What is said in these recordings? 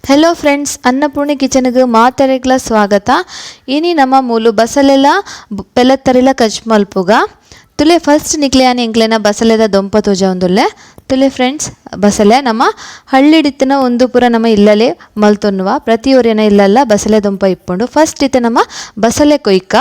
hello friends Annapoorani kitchen मातरेग्ला स्वागत इनी नम मूलु Bezalel पेलत्तरिला कच मल्पुगा तुले फस्ट निक्लेयानी इंक्लेना बसलेद दोंप तुजा उंदुल्ले तुले फ्रेंड्स बसले नम हಳ್ಳಿಡಿತ್ತಿನ ಒಂದು ಪುರ ನಮ್ಮ ಇಲ್ಲಲೆ ಮಲ್ತೊನ್ನುವ ಪ್ರತಿಯೊರೇನ ಇಲ್ಲಲ್ಲ ಬಸಲೆ ದೊಂಪ ಇಪ್ಪುಂಡು ಫಸ್ಟ್ ಇತ್ತೆ ನಮ್ಮ ಬಸಲೆ ಕೊಯ್ಕ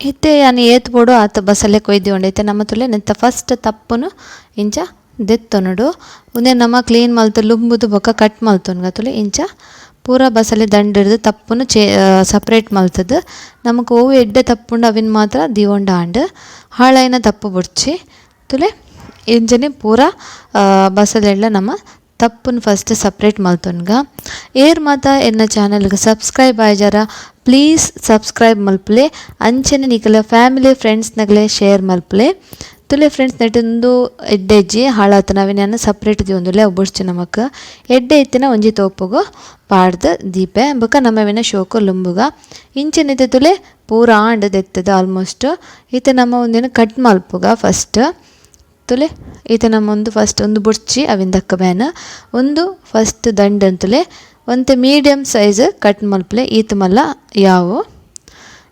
इतने यानी एत बोडो आत बसले कोय्दी उंडैते नम तुले नेंत फस्ट तप्पुनु इंच देत्तोनुडु उंदे नम क्लीन मल्तु लुंबुदु बोक कट मल्तोनुग तुले इंच पूरा बसले ದಂಡ ಹಿಡಿದು ತಪ್ಪುನು ಸಪರೇಟ್ ಮಲ್ತದು ನಮಕ್ ಓವು ಎಡ್ಡೆ ತಪ್ಪುಂಡು ಅವಿನ ಮಾತ್ರ ದಿವಂಡ ಆಂಡ್ ಹಾಳೈನ ತಪ್ಪು ಬುಡ್ಚಿ ತುಲೆ ಇಂಜನೆ ಪೂರ ಬಸಲೆಲ್ಲ ನಮ್ಮ ತಪ್ಪನ್ನು ಫಸ್ಟ್ ಸಪ್ರೇಟ್ ಮಲ್ತೊನ್ಗ ಏರ್ ಮಾತ ಎನ್ನ ಚಾನಲ್ಗೆ ಸಬ್ಸ್ಕ್ರೈಬ್ ಆಯ್ಜಾರ ಪ್ಲೀಸ್ ಸಬ್ಸ್ಕ್ರೈಬ್ ಮಲ್ಪಲೆ ಅಂಚನೆ ನಿಕಲ ಫ್ಯಾಮಿಲಿ ಫ್ರೆಂಡ್ಸ್ ನಗಲೆ ಶೇರ್ ಮಲ್ಪಲೆ ತುಲೆ ಫ್ರೆಂಡ್ಸ್ ನೆಟ್ಟೊಂದು ಎಡ್ಡೆ ಹೆಜ್ಜೆ ಹಾಳಾತ ನಾವೇನ ಸಪ್ರೇಟ್ ದಿ ಒಂದುಲೆ ಒಬ್ಬಡ್ಚು ನಮಕ್ ಎಡ್ಡೆ ಇತ್ತಿನ ಒಂಜಿ ತೋಪುಗು ಪಾಡ್ದು ದೀಪೆ ಬೊಕ ನಮ್ಮವಿನ ಶೋಕು ಲುಂಬುಗ ಇಂಚೆನಿತೆ ತುಲೆ ಪೂರ ಆಂಡ್ ದೆತ್ತದ ಆಲ್ಮೋಸ್ಟ್ ಈತ ನಮ್ಮ ಒಂದಿನ ಕಟ್ ಮಲ್ಪುಗ ಫಸ್ಟ್ ತುಲೆ ಈತ ನಮ್ಮ ಒಂದು ಫಸ್ಟ್ ಒಂದು ಬುಡ್ಚಿ ಅವಿಂದಕ್ಕ ಬ್ಯಾನ್ ಒಂದು ಫಸ್ಟ್ ದಂಡ ಅಂತಲೇ ಒಂತೆ ಮೀಡಿಯಮ್ ಸೈಜ್ ಕಟ್ ಮಲ್ಪಲೆ ಈತ ಮಲ್ಲ ಯಾವು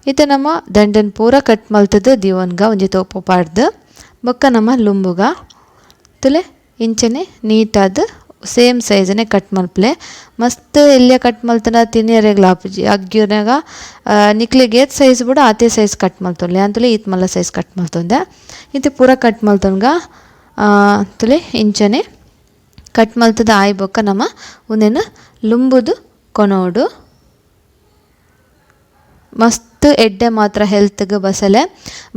ಈತ ನಮ್ಮ ದಂಡನ್ ಪೂರ ಕಟ್ ಮಲ್ತದ ದಿವನ್ಗ ಒಂಜಿ ತೋಪು ಪಾಡ್ದು ಬೊಕ್ಕ ನಮ್ಮ ಲುಂಬುಗ ತುಲೆ ಇಂಚನೆ ನೀಟಾದ ಸೇಮ್ ಸೈಜನೇ ಕಟ್ ಮಲ್ಪಲೆ ಮಸ್ತ್ ಎಲ್ಲಿಯ ಕಟ್ ಮಲ್ತನ ತಿನ್ನಿಯರೆಗ್ಲ ಆಪುಜಿ ಅಗ್ಗಿನಾಗ ನಿಕ್ಲಿಗೆ ಏತ್ ಸೈಜ್ ಬಿಡು ಆತೆ ಸೈಜ್ ಕಟ್ ಮಲ್ತೊನ್ಲೆ ಅಂತಲೇ ಈತ್ ಮಲ್ಲ ಸೈಜ್ ಕಟ್ ಮಲ್ತೊಂದೆ ಇದು ಪೂರ ಕಟ್ ಮಲ್ತೊನ್ಗ ತುಲೆ ಇಂಚನೆ ಕಟ್ ಮಲ್ತದ ಆಯ್ ಬೊಕ್ಕ ನಮ್ಮ ಉಂದೇನು ಲುಂಬುದು ಕೊನೋಡು ಮಸ್ತ್ ಎಡ್ಡೆ ಮಾತ್ರ ಹೆಲ್ತ್ಗೆ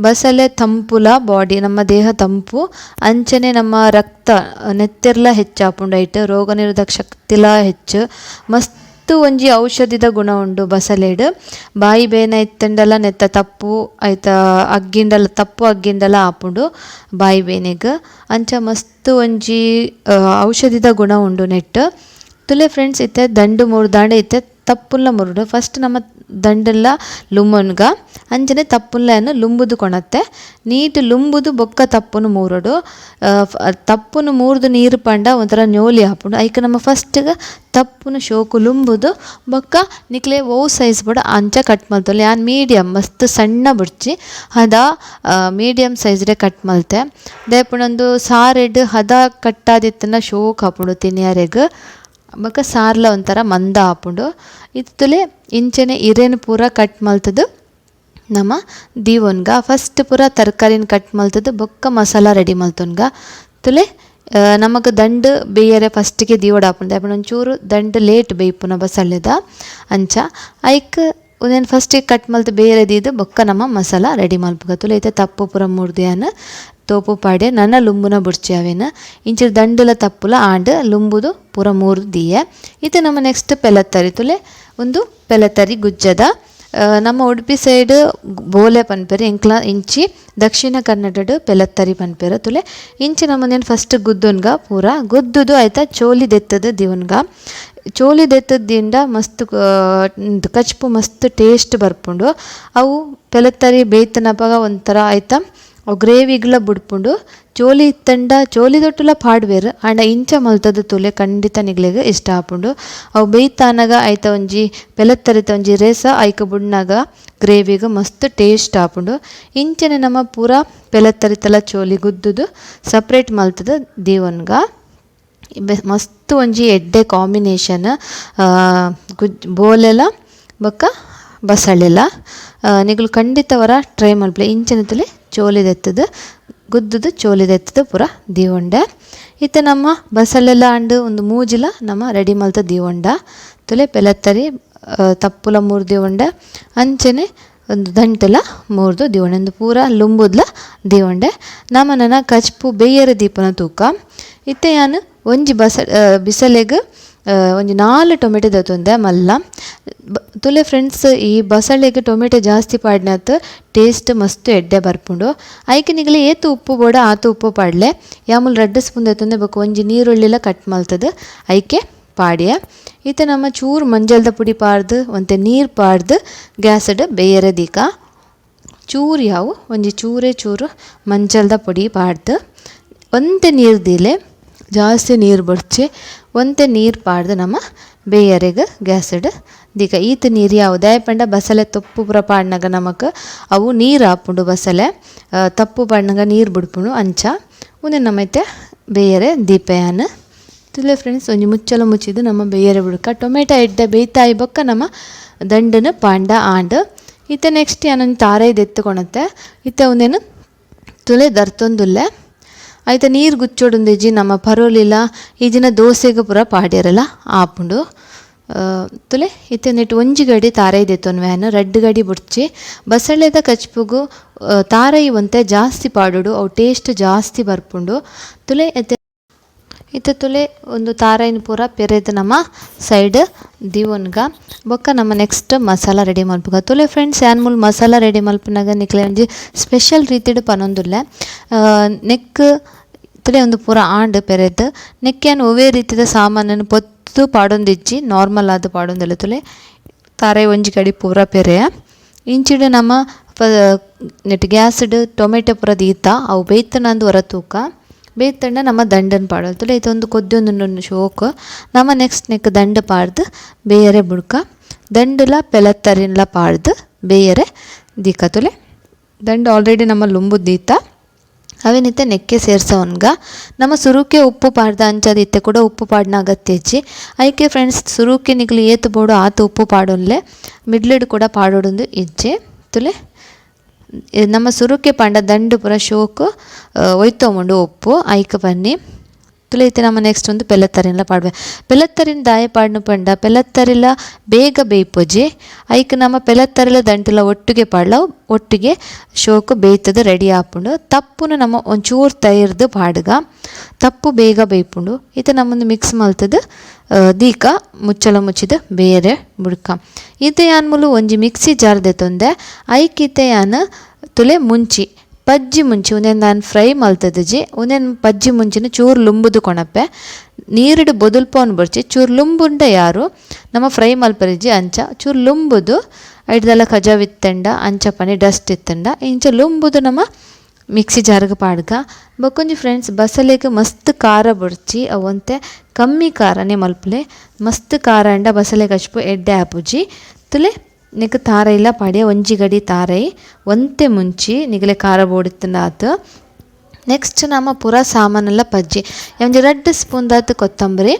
ಬಸಲೆ ತಂಪುಲ ಬಾಡಿ ನಮ್ಮ ದೇಹ ತಂಪು ಅಂಚನೆ ನಮ್ಮ ರಕ್ತ ನೆತ್ತಿರ್ಲ ಹೆಚ್ಚಾಪುಂಡೈಟ್ ರೋಗ ನಿರೋಧಕ ಶಕ್ತಿಲ ಹೆಚ್ಚು ಮಸ್ತ್ ಒಂಜಿ ಔಷಧಿದ ಗುಣ ಉಂಡು ಬಸಲೆಡ್ ಬಾಯಿ ಬೇನೆ ಇತ್ತಂಡಲ ನೆತ್ತ ತಪ್ಪು ಐತ ಅಗ್ಗಿಂಡಲ ತಪ್ಪು ಅಗ್ಗಿಂಡಲ ಆಪುಂಡು ಬಾಯಿ ಬೇನೆಗ್ ಅಂಚ ಮಸ್ತ್ ಒಂಜಿ ಔಷಧಿದ ಗುಣ ಉಂಡು ನೆಟ್ ತುಲೆ ಫ್ರೆಂಡ್ಸ್ ಇತ್ತೆ ದಂಡು ಮುರ್ದಾಂಡೆ ಇತ್ತೆ ತಪ್ಪುಲ್ಲ ಮುರುಡು ಫಸ್ಟ್ ನಮ್ಮ ದಂಡೆಲ್ಲ ಲುಂಬನ್ಗ ಅಂಚನೆ ತಪ್ಪುಲ್ಲನ್ನು ಲುಂಬುದು ಕೊಣತ್ತೆ ನೀಟ್ ಲುಂಬುದು ಬೊಕ್ಕ ತಪ್ಪುನು ಮೂರುಡು ತಪ್ಪುನು ಮೂರ್ದು ನೀರು ಪಂಡ ಒಂಥರ ನ್ಯೋಲಿ ಹಾಪುಂಡು ಐಕ ನಮ್ಮ ಫಸ್ಟ್ಗೆ ತಪ್ಪುನು ಶೋಕು ಲುಂಬುದು ಬೊಕ್ಕ ನಿಕ್ಲೆ ಓ ಸೈಜ್ ಬಡ ಅಂಚ ಕಟ್ ಮಲ್ತೊಲ್ಲೆ ಯಾನ್ ಮೀಡಿಯಮ್ ಮಸ್ತ್ ಸಣ್ಣ ಬುಡ್ಚಿ ಹದ ಮೀಡಿಯಮ್ ಸೈಜ್ರೆ ಕಟ್ ಮಲ್ತೆ ದೇಪುಣೊಂದು ಸಾರೆಡ್ ಹದ ಕಟ್ಟಾದಿತ್ತನ ಶೋಕ್ ಹಾಪುಂಡು ತಿನ್ನಿಯರೆಗ್ ಬೊಕ್ಕ ಸಾರ್ಲ ಒಂಥರ ಮಂದ ಆಪುಂಡು ಇತ್ತುಲೆ ಇಂಚನೆ ಇರೇನು ಪೂರ ಕಟ್ ಮಲ್ತದು ನಮ್ಮ ದೀವನ್ಗ ಫಸ್ಟ್ ಪೂರ ತರಕಾರಿನ ಕಟ್ ಮಲ್ತದು ಬೊಕ್ಕ ಮಸಾಲ ರೆಡಿ ಮಲ್ತೊನ್ಗ ತುಲೆ ನಮಕ್ ದಂಡು ಬೇಯರೆ ಫಸ್ಟಿಗೆ ದೀವಡ ಆಪುಂಡು ಆಪುಂಡು ಒಂಚೂರು ದಂಡು ಲೇಟ್ ಬೇಯ್ಪುನ ಬಸಳೆದ ಅಂಚ ಐಕ್ ಒಂದೇನು ಫಸ್ಟಿಗೆ ಕಟ್ ಮಲ್ತು ಬೇರೆ ದೀದು ಬೊಕ್ಕ ನಮ್ಮ ಮಸಾಲ ರೆಡಿ ಮಲ್ಪುಗ ತುಲೆ ಐತೆ ತಪ್ಪು ಪೂರ ಮೂರ್ದಿಯನ್ ತೋಪು ಪಾಡೆ ನನ್ನ ಲುಂಬುನ ಬುಡ್ಚಿ ಅವೇನು ಇಂಚ ದಂಡುಲ ತಪ್ಪುಲ ಆಂಡ್ ಲುಂಬುದು ಪೂರ ಮೂರು ದಿಯೆ ಇದು ನಮ್ಮ ನೆಕ್ಸ್ಟ್ ಪೆಲತ್ತರಿ ತುಲೆ ಒಂದು ಪೆಲತ್ತರಿ ಗುಜ್ಜದ ನಮ್ಮ ಉಡುಪಿ ಸೈಡ್ ಬೋಲೆ ಪನ್ಪೆರು ಎಂಕ್ಲ ಇಂಚಿ ದಕ್ಷಿಣ ಕನ್ನಡಡು ಪೆಲತ್ತರಿ ಪನ್ಪೆರು ತುಲೆ ಇಂಚಿ ನಮ್ಮನೇನು ಫಸ್ಟ್ ಗುದ್ದೊನ್ಗ ಪೂರ ಗುದ್ದುದು ಆಯ್ತಾ ಚೋಲಿ ದೆತ್ತದ ದಿವನ್ಗ ಚೋಲಿ ದೆತ್ತದಿಂದ ಮಸ್ತ್ ಕಚ್ಪು ಮಸ್ತ್ ಟೇಸ್ಟ್ ಬರ್ಪುಂಡು ಅವು ಪೆಲತ್ತರಿ ಬೇಯ್ತನಪಾಗ ಒಂಥರ ಆಯ್ತಾ ಅವು ಗ್ರೇವಿಗ್ಲ ಬುಡ್ಪುಂಡು ಚೋಲಿ ಇತ್ತಂಡ ಚೋಲಿ ದೊಟ್ಟುಲ ಪಾಡ್ವೇರು ಆಂಡ ಇಂಚ ಮಲ್ತದ ತುಲೆ ಖಂಡಿತ ನಿಗ್ಲೆಗ್ ಇಷ್ಟ ಆಪುಂಡು ಅವು ಬೇಯ್ತಾನಾಗ ಐತ ಒಂಜಿ ಪೆಲತ್ತರಿತ ಒಂಜಿ ರೇಸ ಐಕ ಬುಡ್ನಾಗ ಗ್ರೇವಿಗೆ ಮಸ್ತ್ ಟೇಸ್ಟ್ ಆಪುಂಡು ಇಂಚನೆ ನಮ್ಮ ಪೂರ ಪೆಲತ್ತರಿತಲ ಚೋಲಿ ಗುದ್ದುದು ಸಪ್ರೇಟ್ ಮಲ್ತದ ದೇವನ್ಗ ಮಸ್ತ್ ಒಂಜಿ ಎಡ್ಡೆ ಕಾಂಬಿನೇಷನ್ ಬೋಲೆಲ ಬೊಕ್ಕ ಬಸಳೆಲ ನಿಗುಲು ಖಂಡಿತವರ ಟ್ರೈ ಮಲ್ಪಲೆ ಇಂಚನೆ ಚೋಲಿದೆತ್ತದು ಗುದ್ದುದು ಚೋಲಿದೆತ್ತದು ಪೂರ ದೀವೊಂಡೆ ಇತ್ತೆ ನಮ್ಮ ಬಸಳೆಲ್ಲ ಅಂಡು ಒಂದು ಮೂಜಿಲ ನಮ್ಮ ರೆಡಿ ಮಲ್ತ ದೀವೊಂಡ ತುಲೆ ಪೆಲತ್ತರಿ ತಪ್ಪುಲ ಮೂರು ದೀವೊಂಡೆ ಅಂಚನೆ ಒಂದು ದಂಟಲ ಮೂರ್ದು ದಿವೊಂಡೆ ಒಂದು ಪೂರ ಲುಂಬುದ್ಲ ದಿವೊಂಡೆ ನಮನನ ಕಚ್ಪು ಬೇಯರೆ ದೀಪನ ತೂಕ ಇತ್ತೆ ಯಾನು ಒಂಜಿ ಬಿಸಲೆಗ್ ಒಂಜಿ 4 ಟೊಮೆಟೊ ದತ್ತೊಂದೆ ಮಲ್ಲ ತುಲೆ ಫ್ರೆಂಡ್ಸ್ ಈ ಬಸಳೆಗ್ ಟೊಮೆಟೊ ಜಾಸ್ತಿ ಪಾಡ್ನತ್ ಟೇಸ್ಟ್ ಮಸ್ತ್ ಎಡ್ಡೆ ಬರ್ಪುಂಡು ಐಕೆ ನಿಗಲೆ ಏತು ಉಪ್ಪು ಬೋಡ ಆತು ಉಪ್ಪು ಪಾಡ್ಲೆ ಯಾಮುಲ್ 2 ಸ್ಪೂನ್ ದತ್ತೊಂದೆ ಬೇಕು ಒಂಜಿ ನೀರುಳ್ಳಿಲ ಕಟ್ ಮಲ್ತದ ಐಕೆ ಪಾಡ್ಯ ಇತ್ತೆ ನಮ್ಮ ಚೂರು ಮಂಜಲ್ದ ಪುಡಿ ಪಾಡ್ದು ಒಂತೆ ನೀರು ಪಾಡ್ದು ಗ್ಯಾಸಡ್ ಬೇಯರೆ ದೀಕ ಚೂರು ಯಾವು ಒಂಜಿ ಚೂರು ಮಂಜಲ್ದ ಪುಡಿ ಪಾಡ್ದು ಒಂತೆ ನೀರು ದಿಲೆ ಜಾಸ್ತಿ ನೀರು ಬಡ್ಚಿ ಒಂತೆ ನೀರು ಪಾಡ್ದು ನಮ್ಮ ಬೇಯರೆಗೆ ಗ್ಯಾಸಡ್ ದೀಕ ಈತ ನೀರು ಯಾವುದೇ ಪಂಡ ಬಸಳೆ ತಪ್ಪು ಪುರ ಪಾಡ್ನಾಗ ನಮಕ್ ಅವು ನೀರು ಹಾಪುಂಡು ಬಸಳೆ ತಪ್ಪು ಪಾಡ್ನಾಗ ನೀರು ಬಿಡ್ಪುಂಡು ಅಂಚ ಮುಂದೆ ನಮ್ಮೈತೆ ಬೇಯರೆ ದೀಪಯಾನ ತುಲೆ ಫ್ರೆಂಡ್ಸ್ ಒಂಜಿ ಮುಚ್ಚಲ ಮುಚ್ಚಿದ್ದು ನಮ್ಮ ಬೇಯರೆ ಬಿಡ್ಕ ಟೊಮೆಟೊ ಎಡ್ಡೆ ಬೇಯ್ತಾಯಿ ಬೊಕ್ಕ ನಮ್ಮ ದಂಡನ ಪಾಂಡ ಆಂಡ್ ಇತ್ತೆ ನೆಕ್ಸ್ಟ್ ಯಾನೊಂದು ತಾರೈದು ಎತ್ತುಕೊಳತ್ತೆ ಇತ್ತೆ ಒಂದೇನು ತುಲೆ ದರ್ತೊಂದುಲ್ಲೆ ಐತೆ ನೀರು ಗುಚ್ಚೋಡುಂದಿಜ್ಜಿ ನಮ್ಮ ಪರೋಲಿಲ್ಲ ಈಜಿನ ದೋಸೆಗೆ ಪೂರ ಪಾಡ್ಯರಲ್ಲ ಆಪುಂಡು ತುಲೆ ಇತ್ತೆ ನೆಟ್ಟು ಒಂಜಿ ಗಡಿ ತಾರೈದು ಎತ್ತೊನ್ವ್ಯಾನ 2 ಗಡಿ ಬುಡ್ಚಿ ಬಸಳೆದ ಕಚ್ಪುಗು ತಾರೈ ಒಂತೆ ಜಾಸ್ತಿ ಪಾಡುಡು ಅವು ಟೇಸ್ಟ್ ಜಾಸ್ತಿ ಬರ್ಪುಂಡು ತುಲೆ ಇತ್ತೆ ತುಲೆ ಒಂದು ತಾರೈನ ಪೂರ ಪೆರೆದು ನಮ್ಮ ಸೈಡ್ ದಿವೊನ್ಗ ಬೊಕ್ಕ ನಮ್ಮ ನೆಕ್ಸ್ಟ್ ಮಸಾಲ ರೆಡಿ ಮಲ್ಪುಗ ತುಲೆ ಫ್ರೆಂಡ್ಸ್ ಯಾನ್ಮೂಲ್ ಮಸಾಲ ರೆಡಿ ಮಲ್ಪನಾಗ ನಿಕ್ಲೆ ಒಂಜಿ ಸ್ಪೆಷಲ್ ರೀತಿಡ್ ಪನೊಂದುಲ್ಲೆ ನೆಕ್ ತುಲೆ ಒಂದು ಪೂರ ಆಂಡ್ ಪೆರೆದು ನೆಕ್ಕೆಯನ್ನು ಒವೇ ರೀತಿದ ಸಾಮಾನನ್ನು ಪೊತ್ತು ಪಾಡೊಂದಿಜ್ಜಿ ನಾರ್ಮಲ್ ಆದ ಪಾಡೊಂದಿಲ್ಲ ತುಲೆ ತಾರೈ ಒಂಜಿ ಕಡಿ ಪೂರ ಪೆರೆಯ ಇಂಚಿಡು ನಮ್ಮ ನೆಟ್ ಗ್ಯಾಸ್ಡ್ ಟೊಮೆಟೊ ಪೂರ ದೀತ ಅವು ಬೇಯ್ತನಂದು ಹೊರ ತೂಕ ಬೇಯ್ತಂಡ ನಮ್ಮ ದಂಡನ್ ಪಾಡೋದು ತುಲೆ ಇದೊಂದು ಕೊದ್ದೊಂದು ಶೋಕ್ ನಮ್ಮ ನೆಕ್ಸ್ಟ್ ನೆಕ್ ದಂಡ ಪಾಡ್ದು ಬೇಯರೆ ಬುಡ್ಕ ದಂಡಲ ಪೆಲತ್ತರಿನ್ಲ ಪಾಡ್ದು ಬೇಯರೆ ದೀಕ ತುಲೆ ದಂಡ ಆಲ್ರೆಡಿ ನಮ್ಮ ಲುಂಬು ದೀತ ಅವೇನಿತ್ತೆ ನೆಕ್ಕೆ ಸೇರ್ಸೋನ್ಗ ನಮ್ಮ ಸುರುಕೆ ಉಪ್ಪು ಪಾಡ್ದ ಅಂಚದಿತ್ತೆ ಕೂಡ ಉಪ್ಪು ಪಾಡ್ನ ಅಗತ್ಯ ಹೆಚ್ಚಿ ಐಕೆ ಫ್ರೆಂಡ್ಸ್ ಸುರುಕೆ ನಿಗ್ಲಿ ಏತು ಬೋಡು ಆತು ಉಪ್ಪು ಪಾಡೋನ್ಲೆ ಮಿಡ್ಲಿಡ್ ಕೂಡ ಪಾಡೋಡೊಂದು ಇಜ್ಜೆ ತುಲೆ ನಮ್ಮ ಸುರುಕೆ ಪಂಡ ದಂಡು ಪೂರ ಶೋಕು ಒಯ್ತೊಂಡು ಉಪ್ಪು ಐಕ ಬನ್ನಿ ತುಲೆ ಇತ್ತೆ ನಮ್ಮ ನೆಕ್ಸ್ಟ್ ಒಂದು ಪೆಲ್ಲತ್ತರಿನ್ಲ ಪಾಡ್ವೆ ಪೆಲ್ಲತ್ತರಿನ ದಾಯ ಪಾಡ್ನು ಪಂಡ ಪೆಲ್ಲತ್ತರಿಲ ಬೇಗ ಬೇಯ್ಪೊಜಿ ಐಕ್ ನಮ್ಮ ಪೆಲ್ಲತ್ತರಿಲ ದಂಟುಲ ಒಟ್ಟಿಗೆ ಪಾಡ್ಲ ಒಟ್ಟಿಗೆ ಶೋಕು ಬೇಯ್ತದ ರೆಡಿ ಆಪುಂಡು ತಪ್ಪುನು ನಮ್ಮ ಒಂಚೂರು ತೈರ್ದು ಪಾಡ್ಗ ತಪ್ಪು ಬೇಗ ಬೇಯ್ಪುಂಡು ಇತ್ತೆ ನಮ್ಮೊಂದು ಮಿಕ್ಸ್ ಮಲ್ತದ ದೀಕ ಮುಚ್ಚಲ ಮುಚ್ಚಿದ ಬೇರೆ ಬುಡ್ಕ ಇತ್ತೆ ಯಾನ್ ಮುಲು ಒಂಜಿ ಮಿಕ್ಸಿ ಜಾರ್ ದೆತ್ತೊಂದೆ ಐಕ್ ಇತ್ತೆ ಯಾನ್ ತುಲೆ ಮುಂಚಿ ಪಜ್ಜಿ ಮುಂಚಿ ಒಂದೇನು ನಾನು ಫ್ರೈ ಮಲ್ತದಜಿ ಒಂದೇನು ಪಜ್ಜಿ ಮುಂಚಿನ ಚೂರು ಲುಂಬುದು ಕೊಣಪ್ಪೆ ನೀರಿಡು ಬೊದಲ್ಪವನು ಬರ್ಚಿ ಚೂರು ಲುಂಬುಂಡ ಯಾರು ನಮ್ಮ ಫ್ರೈ ಮಲ್ಪರಿಜಿ ಅಂಚ ಚೂರು ಲುಂಬುದು ಐಡ್ದೆಲ್ಲ ಕಜಾವಿತ್ತಂಡ ಅಂಚ ಪನಿ ಡಸ್ಟ್ ಇತ್ತಂಡ ಇಂಚ ಲುಂಬುದು ನಮ್ಮ ಮಿಕ್ಸಿ ಜಾರ್ಗೆ ಪಾಡ್ಗ ಬೊಕೊಂಜಿ ಫ್ರೆಂಡ್ಸ್ ಬಸಳೆಗೆ ಮಸ್ತ್ ಖಾರ ಬುಡ್ಚಿ ಅವಂತೆ ಕಮ್ಮಿ ಖಾರನೇ ಮಲ್ಪಲೆ ಮಸ್ತ್ ಖಾರ ಅಂಡ ಬಸಳೆ ಕಚ್ಪು ಎಡ್ಡೆ ಆಪುಜಿ ತುಲೆ ನಿಕ್ ತಾರೈ ಇಲ್ಲ ಪಾಡ್ಯ ಒಂಜಿ ಗಡಿ ತಾರೈ ಒಂತೆ ಮುಂಚಿ ನಿಗಲೆ ಖಾರ ಬೋಡಿತ್ತಂಡ ಆತು ನೆಕ್ಸ್ಟ್ ನಮ್ಮ ಪೂರ ಸಾಮಾನೆಲ್ಲ ಪಜ್ಜಿ ಒಂಜಿ 2 ಸ್ಪೂನ್ ದಾತು ಕೊತ್ತಂಬರಿ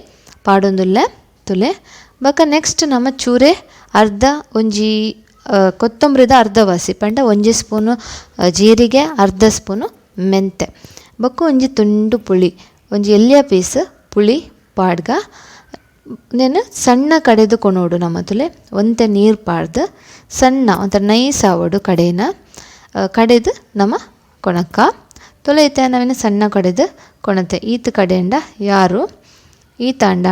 ಪಾಡೊಂದುಲ್ಲೆ ತುಲೆ ಬೊಕ ನೆಕ್ಸ್ಟ್ ನಮ್ಮ ಚೂರೆ ಅರ್ಧ ಒಂಜಿ ಕೊತ್ತಂಬರಿದ ಅರ್ಧ ವಾಸಿ ಪಂಡ ಒಂಜಿ ಸ್ಪೂನು ಜೀರಿಗೆ ಅರ್ಧ ಸ್ಪೂನು ಮೆಂತೆ ಬೊಕ ಒಂಜಿ ತುಂಡು ಪುಳಿ ಒಂಜಿ ಎಲ್ಲಿಯ ಪೀಸ್ ಪುಳಿ ಪಾಡ್ಗ ನೇನು ಸಣ್ಣ ಕಡೆದು ಕೊನೋಡು ನಮ್ಮ ತುಲೆ ಒಂತೆ ನೀರು ಪಾಡ್ದು ಸಣ್ಣ ಒಂಥರ ನೈಸ್ ಆವಡು ಕಡೆನ ಕಡೆದು ನಮ್ಮ ಕೊಣಕ್ಕ ತುಲೆ ಇತ್ತೆ ನಾವೇನು ಸಣ್ಣ ಕಡೆದು ಕೊಣತೆ ಈತ ಕಡೆಯಿಂದ ಯಾರು ಈತ ಅಂಡ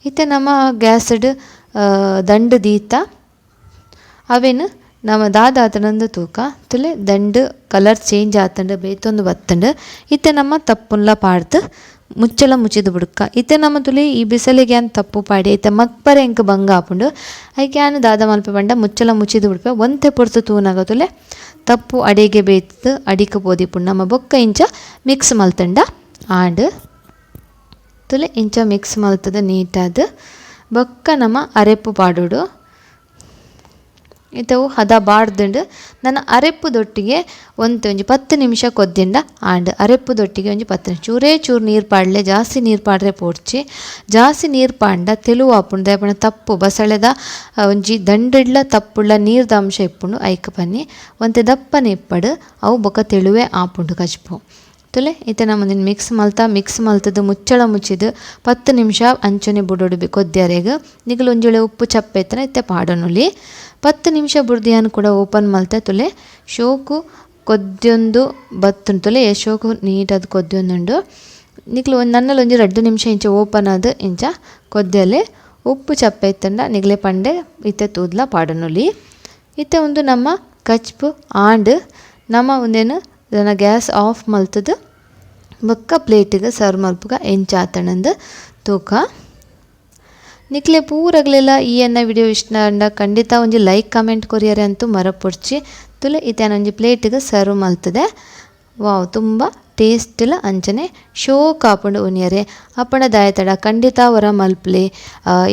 ಇತ್ತೆ ನಮ್ಮ ಗ್ಯಾಸಡ್ ದಂಡು ದೀತ ಅವೇನು ನಮ್ಮ ದಾದಾತನಂದು ತೂಕ ತುಲೆ ದಂಡು ಕಲರ್ ಚೇಂಜ್ ಆತಂಡು ಬೇತೊಂದು ಬತ್ತಂಡು ಇತ್ತೆ ನಮ್ಮ ತಪ್ಪುನ್ಲ ಪಾಡ್ದು ಮುಚ್ಚಲ ಮುಚ್ಚಿದು ಬುಡ್ಕ ಇತ್ತೆ ನಮ್ಮ ತುಲಿ ಈ ಬಿಸಲಿಗೆ ಏನು ತಪ್ಪು ಪಾಡಿ ಇತ್ತೆ ಮಕ್ಪರೆ ಎಂಕ್ ಬಂಗ ಆಪುಂಡು ಐಕೆ ಏನು ದಾದ ಮಲ್ಪೆ ಪಂಡ ಮುಚ್ಚಲ ಮುಚ್ಚಿದು ಬಿಡ್ಪೆ ಒಂತೆ ಪೊರ್ತು ತೂನಾಗ ತುಲೆ ತಪ್ಪು ಅಡಿಗೆ ಬೇಯ್ತು ಅಡಿಕೆ ಪೋದಿಪುಂಡು ನಮ್ಮ ಬೊಕ್ಕ ಇಂಚ ಮಿಕ್ಸ್ ಮಲ್ತಂಡ ಆಂಡ್ ತುಲೆ ಇಂಚ ಮಿಕ್ಸ್ ಮಲ್ತದ ನೀಟಾದ ಬೊಕ್ಕ ನಮ್ಮ ಅರೆಪ್ಪು ಪಾಡೋಡು ಇತವು ಹದ ಬಾಡ್ದುಂಡು ನನ್ನ ಅರೆಪ್ಪುದೊಟ್ಟಿಗೆ ಒಂಜಿ 10 ನಿಮಿಷ ಕೊದ್ದಿಂಡ ಆಂಡ್ ಅರೆಪ್ಪುದೊಟ್ಟಿಗೆ ಒಂಜಿ 10 ನಿಮಿಷ ಚೂರು ನೀರು ಪಾಡ್ಲೆ ಜಾಸ್ತಿ ನೀರು ಪಾಡ್ರೆ ಪೋಡ್ಚಿ ಜಾಸ್ತಿ ನೀರು ಪಾಂಡ ತೆಲುವು ಆಪುಂಡು ದಯಪಂಡ ತಪ್ಪು ಬಸಳೆದ ಒಂಜಿ ದಂಡಿಡ್ಲ ತಪ್ಪುಳ್ಳ ನೀರ್ದ ಅಂಶ ಇಪ್ಪುಂಡು ಐಕ್ ಪನ್ನಿ ಒಂತೆ ದಪ್ಪನೆ ಇಪ್ಪಡು ಅವು ಬೊಕ ತೆಳುವೆ ಆಪುಂಡು ಕಚ್ಪು ತುಲೆ ಇತ್ತೆ ನಮ್ಮದಿನ ಮಿಕ್ಸ್ ಮಲ್ತದ್ದು ಮುಚ್ಚಳ ಮುಚ್ಚಿದ್ದು 10 ನಿಮಿಷ ಅಂಚನೆ ಬುಡೊಡು ಕೊದ್ದಿಯಾರೆಗ್ ನಿಗಲು ಒಂಜುಳೆ ಉಪ್ಪು ಚಪ್ಪೆತ್ತನ ಇತ್ತೆ ಪಾಡೊನುಲಿ 10 ನಿಮಿಷ ಬುಡ್ದಿಯಾನು ಕೂಡ ಓಪನ್ ಮಲ್ತೆ ತುಲೆ ಶೋಕು ಕೊದ್ಯೊಂದು ಬತ್ತುಂಡು ತುಲೆ ಶೋಕು ನೀಟದು ಕೊದ್ಯೊಂದುಂಡು ನಿಕ್ಲು ನನ್ನಲ್ಲಿ ಒಂಜಿ 2 ನಿಮಿಷ ಇಂಚ ಓಪನ್ ಆದ್ ಇಂಚ ಕೊದ್ಯಲೆ ಉಪ್ಪು ಚಪ್ಪೆ ಇತ್ತಂಡ ನಿಗ್ಲೆ ಪಂಡೆ ಇತ್ತೆ ತೂದ್ಲ ಪಾಡೊನುಲಿ ಇತ್ತೆ ಒಂದು ನಮ್ಮ ಕಚ್ಪು ಆಂಡ್ ನಮ್ಮ ಒಂದೇನು ಇದನ್ನು ಗ್ಯಾಸ್ ಆಫ್ ಮಲ್ತದು ಬೊಕ್ಕ ಪ್ಲೇಟಿಗೆ ಸರ್ವ್ ಮಲ್ಪುಗ ಎಂಚಾತಣಂದು ತೂಕ ನಿಕ್ಲೆ ಪೂರಗ್ಲೆಲ್ಲ ಈ ಎನ್ನ ವಿಡಿಯೋ ಇಷ್ಟ ಅಂಡ ಖಂಡಿತ ಒಂಜಿ ಲೈಕ್ ಕಮೆಂಟ್ ಕೊರಿಯರೆ ಅಂತೂ ಮರಪೊಡ್ಚಿ ತುಲೆ ಇತ್ತೆ ಒಂಜಿ ಪ್ಲೇಟಿಗೆ ಸರ್ವ್ ಮಲ್ತದೆ ವಾವ್ ತುಂಬ ಟೇಸ್ಟಿಲ ಅಂಚನೆ ಶೋ ಕಾಪುಂಡು ಉನಿಯರೆ ಅಪ್ಪಣ ದಾಯತಡ ಖಂಡಿತ ಹೊರ ಮಲ್ಪಲೆ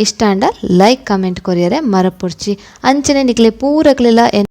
ಇಷ್ಟ ಅಂಡ ಲೈಕ್ ಕಮೆಂಟ್ ಕೊರಿಯರೆ ಮರಪೊಡ್ಚಿ ಅಂಚನೆ ನಿಕ್ಲೆ ಪೂರಗ್ಲೆಲ್ಲ